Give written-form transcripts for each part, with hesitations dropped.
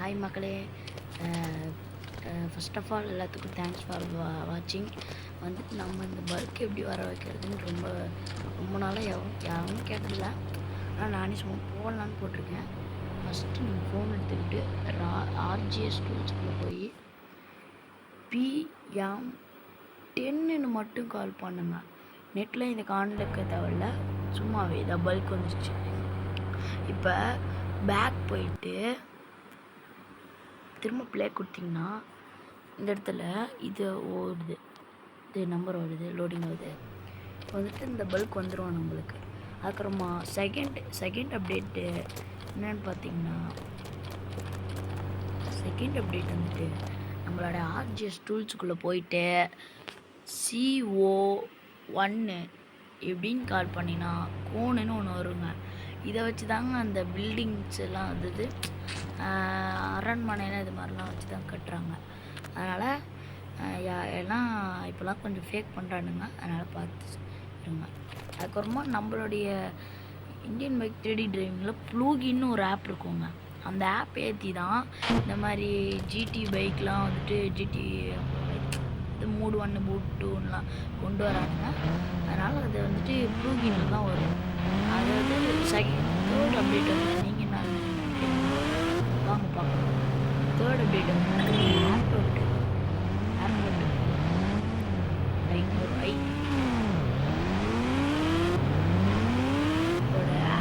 Hi மக்களே. First of all எல்லாத்துக்கும் thanks for வாட்சிங். வந்துட்டு நம்ம இந்த பல்க் எப்படி வர வைக்கிறதுன்னு ரொம்ப நாளாக யாரும் கேட்டதில்ல. ஆனால் நானே சும்மா போடலான்னு போட்டிருக்கேன். ஃபஸ்ட்டு நீங்கள் ஃபோன் எடுத்துக்கிட்டு ஆர்ஜிஎஸ் டூல்ஸ்குள்ளே போய் PM10ன்னு மட்டும் கால் பண்ணுங்க. நெட்டில் இதை காணலுக்க தேவையில்ல, சும்மாவே இதை பல்க் வந்துருச்சு. இப்போ பேக் போயிட்டு திரும்ப ப்ளே கொடுத்தீங்கன்னா இந்த இடத்துல இது ஓடுது, இது நம்பர் வருது, லோடிங் ஆகுது. வந்துட்டு இந்த பல்க் வந்துடும் நம்மளுக்கு. அதுக்கப்புறமா செகண்ட் அப்டேட்டு என்னென்னு பார்த்தீங்கன்னா, செகண்ட் அப்டேட் வந்துட்டு நம்மளோட ஆர்ஜிஎஸ் டூல்ஸுக்குள்ளே போயிட்டு CO1 எப்படின்னு கால் பண்ணினா கோனுன்னு ஒன்று வருங்க. இதை வச்சு தாங்க அந்த பில்டிங்ஸ் எல்லாம் வந்தது, அரண்மனையில் இது மாதிரிலாம் வச்சு தான் கட்டுறாங்க. அதனால் எல்லாம் இப்போலாம் கொஞ்சம் ஃபேக் பண்ணுறானுங்க, அதனால் பார்த்து இருங்க. அதுக்கப்புறமா நம்மளுடைய இந்தியன் பைக் 3D டிரைவிங்கில் ப்ளூகின்னு ஒரு ஆப் இருக்குங்க. அந்த ஆப் ஏற்றி தான் இந்த மாதிரி GT பைக்லாம் வந்துட்டு GT இது மூட் 1 மூட் 2லாம் கொண்டு வரானுங்க. அதனால் அது வந்துட்டு ப்ளூகின்னு தான் வரும். அதாவது தேர்ட் அப்டேட் வந்து நீங்கள் நான் வாங்க பார்க்கலாம். தேர்ட் அப்டேட் வந்து ஏர்போர்ட்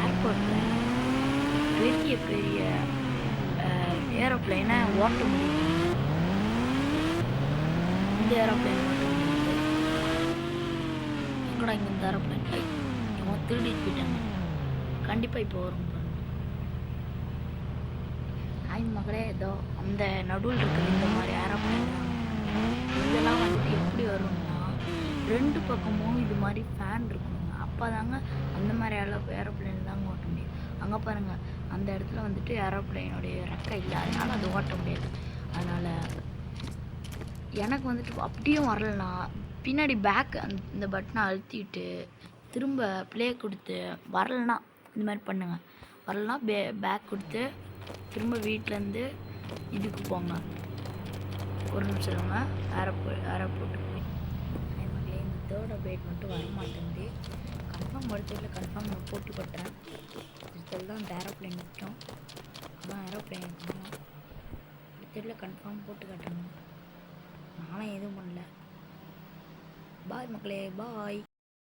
ஏர்போர்ட்டில் பெரிய பெரிய ஏரோப்ளைனை ஓட்ட முடியும். இந்த ஏரோப்ளைன் ஓட்ட முடியாது. எங்கடா இங்கே இந்த ஏரோப்ளைன் இவங்க திருடிட்டு போயிட்டாங்க. கண்டிப்பாக இப்போ வரும். ஹாய் மகளே, ஏதோ அந்த நடுவில் இருக்கிற இந்த மாதிரி ஏரோப்ளைன் இதெல்லாம் வந்துட்டு எப்படி வரும்னா, ரெண்டு பக்கமும் இது மாதிரி ஃபேன் இருக்கணுங்க. அப்போ தாங்க அந்த மாதிரி ஏரோப்ளைன் தாங்க ஓட்ட முடியும். அங்கே பாருங்கள், அந்த இடத்துல வந்துட்டு ஏரோப்ளைனுடைய ரெக்கை இல்லை, அதனால் அது ஓட்ட முடியாது. அதனால் எனக்கு வந்துட்டு அப்படியும் வரலனா பின்னாடி பேக் இந்த பட்டனை அழுத்திட்டு திரும்ப ப்ளே கொடுத்து வரலனா இந்த மாதிரி பண்ணுங்கள். வரலனா பேக் கொடுத்து திரும்ப வீட்டிலேருந்து இதுக்கு போங்க. ஒரு நிமிஷம் இருங்க, ஏரோப்போர்ட்டுக்கு போய் மகளே இந்த தேர்ட் அப்டேட் மட்டும் வர மாட்டேங்குது. கன்ஃபார்ம் எடுத்துல கன்ஃபார்ம் நான் போட்டு கட்டுறேன். இதில் தான் இந்த ஏரோப்ளைன் விட்டோம். ஆனால் ஏரோப்ளைன் எடுத்துல கன்ஃபார்ம் போட்டு கட்டுறேன். நானும் எதுவும் பண்ணல. பாய் மக்களே, பாய்.